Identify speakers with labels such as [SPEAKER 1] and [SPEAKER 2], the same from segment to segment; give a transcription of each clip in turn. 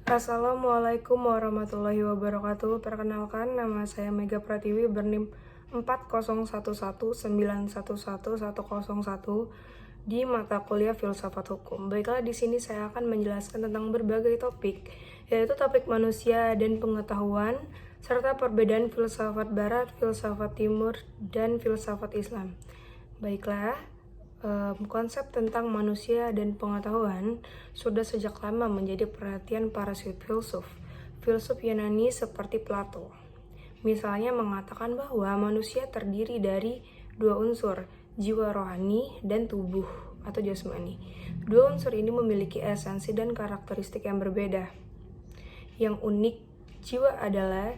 [SPEAKER 1] Assalamualaikum warahmatullahi wabarakatuh. Perkenalkan, nama saya Mega Pratiwi berNIM 4011911101 di mata kuliah Filsafat Hukum. Baiklah, di sini saya akan menjelaskan tentang berbagai topik, yaitu topik manusia dan pengetahuan, serta perbedaan filsafat barat, filsafat timur, dan filsafat Islam. Baiklah, konsep tentang manusia dan pengetahuan sudah sejak lama menjadi perhatian para filsuf Yunani seperti Plato. Misalnya mengatakan bahwa manusia terdiri dari dua unsur, jiwa rohani dan tubuh atau jasmani. Dua unsur ini memiliki esensi dan karakteristik yang berbeda. Yang unik, jiwa adalah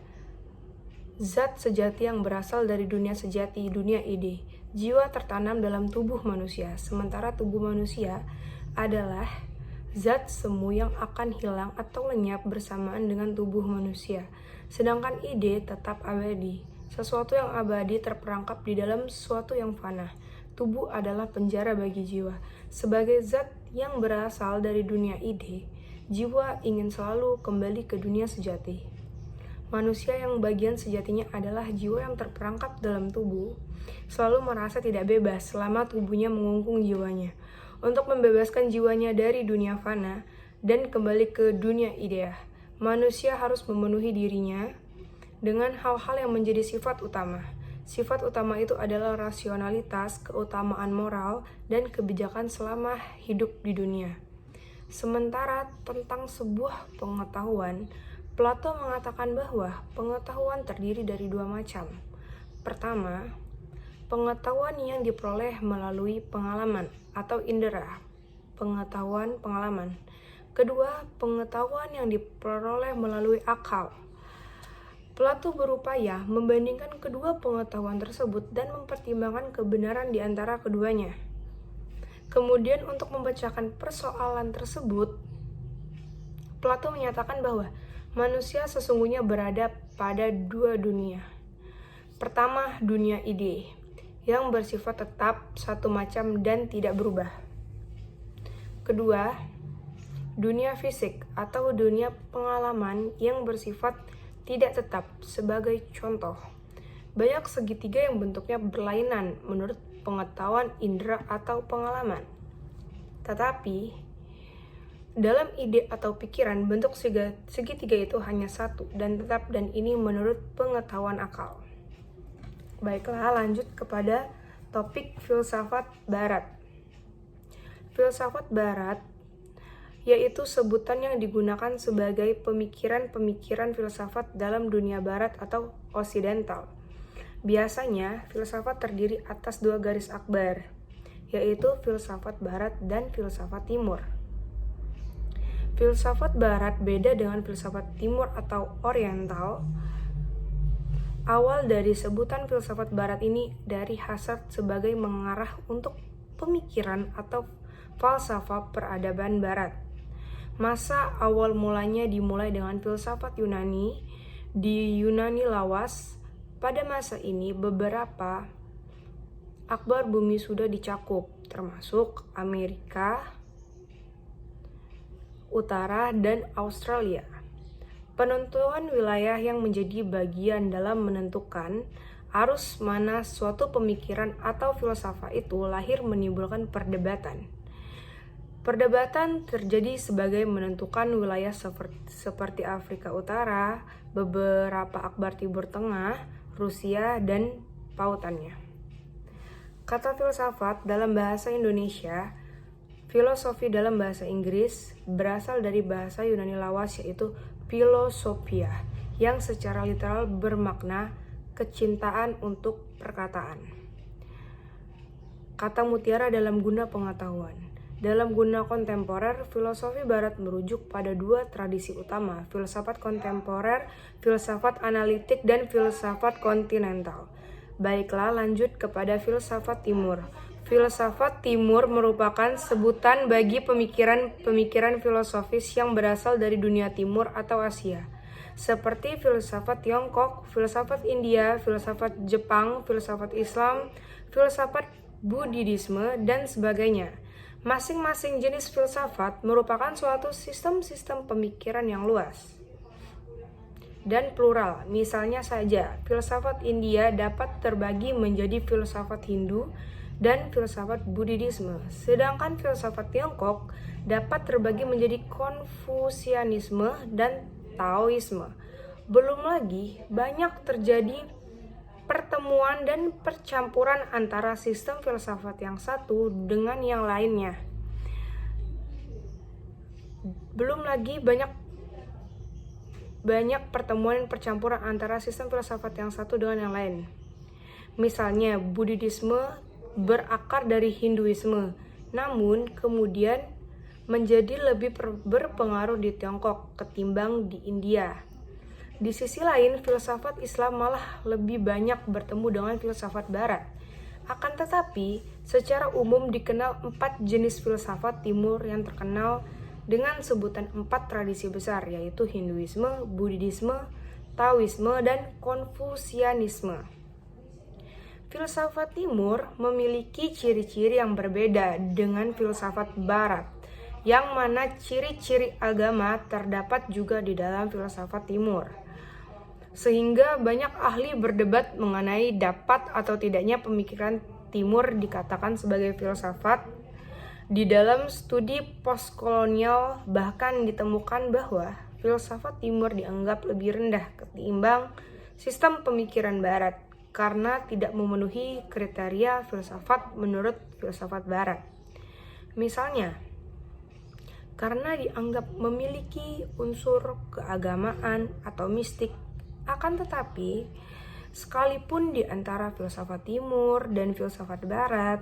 [SPEAKER 1] zat sejati yang berasal dari dunia sejati, dunia ide. Jiwa tertanam dalam tubuh manusia, sementara tubuh manusia adalah zat semu yang akan hilang atau lenyap bersamaan dengan tubuh manusia. Sedangkan ide tetap abadi. Sesuatu yang abadi terperangkap di dalam sesuatu yang fana. Tubuh adalah penjara bagi jiwa. Sebagai zat yang berasal dari dunia ide, jiwa ingin selalu kembali ke dunia sejati. Manusia yang bagian sejatinya adalah jiwa yang terperangkap dalam tubuh, selalu merasa tidak bebas selama tubuhnya mengungkung jiwanya. Untuk membebaskan jiwanya dari dunia fana dan kembali ke dunia idea, manusia harus memenuhi dirinya dengan hal-hal yang menjadi sifat utama. Sifat utama itu adalah rasionalitas, keutamaan moral, dan kebijakan selama hidup di dunia. Sementara tentang sebuah pengetahuan, Plato mengatakan bahwa pengetahuan terdiri dari dua macam. Pertama, pengetahuan yang diperoleh melalui pengalaman atau indera, pengetahuan pengalaman. Kedua, pengetahuan yang diperoleh melalui akal. Plato berupaya membandingkan kedua pengetahuan tersebut dan mempertimbangkan kebenaran di antara keduanya. Kemudian untuk memecahkan persoalan tersebut, Plato menyatakan bahwa manusia sesungguhnya berada pada dua dunia. Pertama, dunia ide, yang bersifat tetap satu macam dan tidak berubah. Kedua, dunia fisik atau dunia pengalaman yang bersifat tidak tetap. Sebagai contoh, banyak segitiga yang bentuknya berlainan menurut pengetahuan indera atau pengalaman. Tetapi dalam ide atau pikiran, bentuk segitiga itu hanya satu dan tetap, dan ini menurut pengetahuan akal. Baiklah, lanjut kepada topik filsafat barat. Filsafat barat yaitu sebutan yang digunakan sebagai pemikiran-pemikiran filsafat dalam dunia barat atau osidental. Biasanya, filsafat terdiri atas dua garis akbar, yaitu filsafat barat dan filsafat timur. Filsafat barat beda dengan filsafat timur atau oriental. Awal dari sebutan filsafat barat ini dari hasad sebagai mengarah untuk pemikiran atau falsafah peradaban barat. Masa awal mulanya dimulai dengan filsafat Yunani di Yunani lawas. Pada masa ini beberapa akbar bumi sudah dicakup, termasuk Amerika Utara dan Australia. Penentuan wilayah yang menjadi bagian dalam menentukan arus mana suatu pemikiran atau filsafat itu lahir menimbulkan perdebatan. Perdebatan terjadi sebagai menentukan wilayah seperti Afrika Utara, beberapa akbar Timur Tengah, Rusia, dan pautannya. Kata filsafat dalam bahasa Indonesia, filosofi dalam bahasa Inggris berasal dari bahasa Yunani lawas yaitu philosophia, yang secara literal bermakna kecintaan untuk perkataan. Kata mutiara dalam guna pengetahuan. Dalam guna kontemporer, filosofi barat merujuk pada dua tradisi utama, filsafat kontemporer, filsafat analitik, dan filsafat kontinental. Baiklah, lanjut kepada filsafat timur. Filsafat timur merupakan sebutan bagi pemikiran filosofis yang berasal dari dunia timur atau Asia, seperti filsafat Tiongkok, filsafat India, filsafat Jepang, filsafat Islam, filsafat Buddhisme, dan sebagainya. Masing-masing jenis filsafat merupakan suatu sistem-sistem pemikiran yang luas dan plural. Misalnya saja, filsafat India dapat terbagi menjadi filsafat Hindu dan filsafat Buddhisme, sedangkan filsafat Tiongkok dapat terbagi menjadi Konfusianisme dan Taoisme. Belum lagi banyak terjadi pertemuan dan percampuran antara sistem filsafat yang satu dengan yang lainnya. Belum lagi banyak pertemuan dan percampuran antara sistem filsafat yang satu dengan yang lain. Misalnya, Buddhisme berakar dari Hinduisme, namun kemudian menjadi lebih berpengaruh di Tiongkok ketimbang di India. Di sisi lain, filsafat Islam malah lebih banyak bertemu dengan filsafat Barat. Akan tetapi, secara umum dikenal 4 jenis filsafat Timur yang terkenal dengan sebutan 4 tradisi besar, yaitu Hinduisme, Buddhisme, Taoisme, dan Konfusianisme. Filsafat Timur memiliki ciri-ciri yang berbeda dengan filsafat Barat, yang mana ciri-ciri agama terdapat juga di dalam filsafat Timur. Sehingga banyak ahli berdebat mengenai dapat atau tidaknya pemikiran Timur dikatakan sebagai filsafat. Di dalam studi postkolonial bahkan ditemukan bahwa filsafat Timur dianggap lebih rendah ketimbang sistem pemikiran Barat karena tidak memenuhi kriteria filsafat menurut filsafat Barat. Misalnya, karena dianggap memiliki unsur keagamaan atau mistik. Akan tetapi, sekalipun di antara filsafat Timur dan filsafat Barat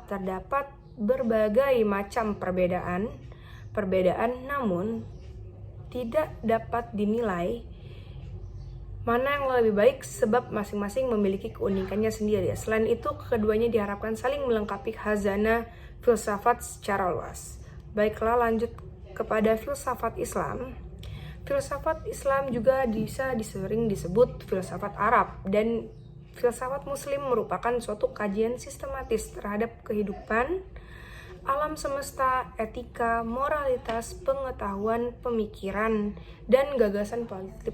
[SPEAKER 1] terdapat berbagai macam perbedaan namun tidak dapat dinilai mana yang lebih baik sebab masing-masing memiliki keunikannya sendiri. Selain itu, keduanya diharapkan saling melengkapi khazanah filsafat secara luas. Baiklah, lanjut kepada filsafat Islam. Filsafat Islam juga bisa sering disebut filsafat Arab, dan filsafat Muslim merupakan suatu kajian sistematis terhadap kehidupan, alam semesta, etika, moralitas, pengetahuan, pemikiran, dan gagasan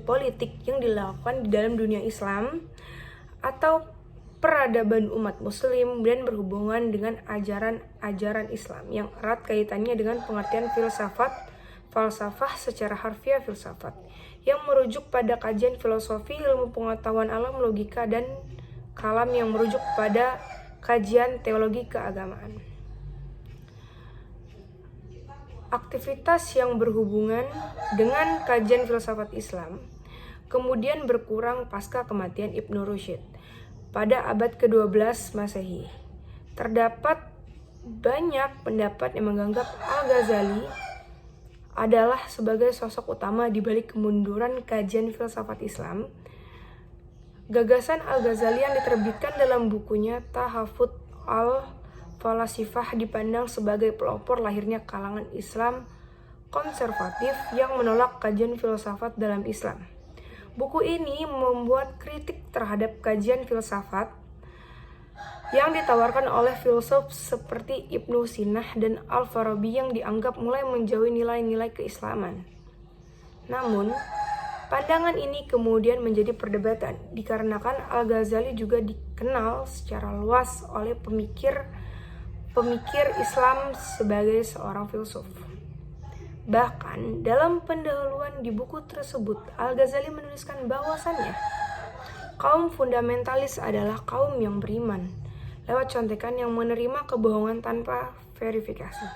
[SPEAKER 1] politik yang dilakukan di dalam dunia Islam atau peradaban umat Muslim dan berhubungan dengan ajaran-ajaran Islam yang erat kaitannya dengan pengertian falsafah secara harfiah filsafat yang merujuk pada kajian filosofi, ilmu pengetahuan alam, logika, dan kalam yang merujuk pada kajian teologi keagamaan. Aktivitas yang berhubungan dengan kajian filsafat Islam kemudian berkurang pasca kematian Ibnu Rushd pada abad ke-12 Masehi. Terdapat banyak pendapat yang menganggap Al-Ghazali adalah sebagai sosok utama di balik kemunduran kajian filsafat Islam. Gagasan Al-Ghazali yang diterbitkan dalam bukunya Tahafut al-Falasifah dipandang sebagai pelopor lahirnya kalangan Islam konservatif yang menolak kajian filsafat dalam Islam. Buku ini membuat kritik terhadap kajian filsafat yang ditawarkan oleh filsuf seperti Ibnu Sina dan Al-Farabi yang dianggap mulai menjauhi nilai-nilai keislaman. Namun, pandangan ini kemudian menjadi perdebatan dikarenakan Al-Ghazali juga dikenal secara luas oleh pemikir Islam sebagai seorang filsuf. Bahkan, dalam pendahuluan di buku tersebut, Al-Ghazali menuliskan bahwasannya kaum fundamentalis adalah kaum yang beriman lewat contekan yang menerima kebohongan tanpa verifikasi.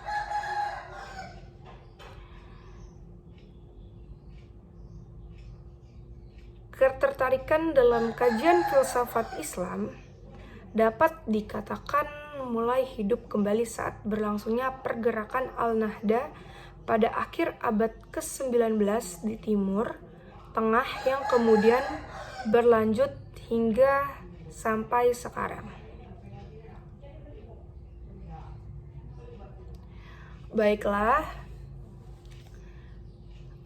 [SPEAKER 1] Ketertarikan dalam kajian filsafat Islam dapat dikatakan mulai hidup kembali saat berlangsungnya pergerakan Al-Nahda pada akhir abad ke-19 di Timur Tengah yang kemudian berlanjut hingga sampai sekarang. Baiklah,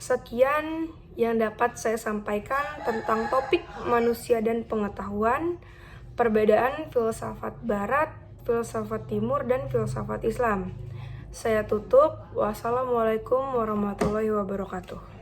[SPEAKER 1] sekian yang dapat saya sampaikan tentang topik manusia dan pengetahuan, perbedaan filsafat Barat, filsafat Timur, dan filsafat Islam. Saya tutup. Wassalamualaikum warahmatullahi wabarakatuh.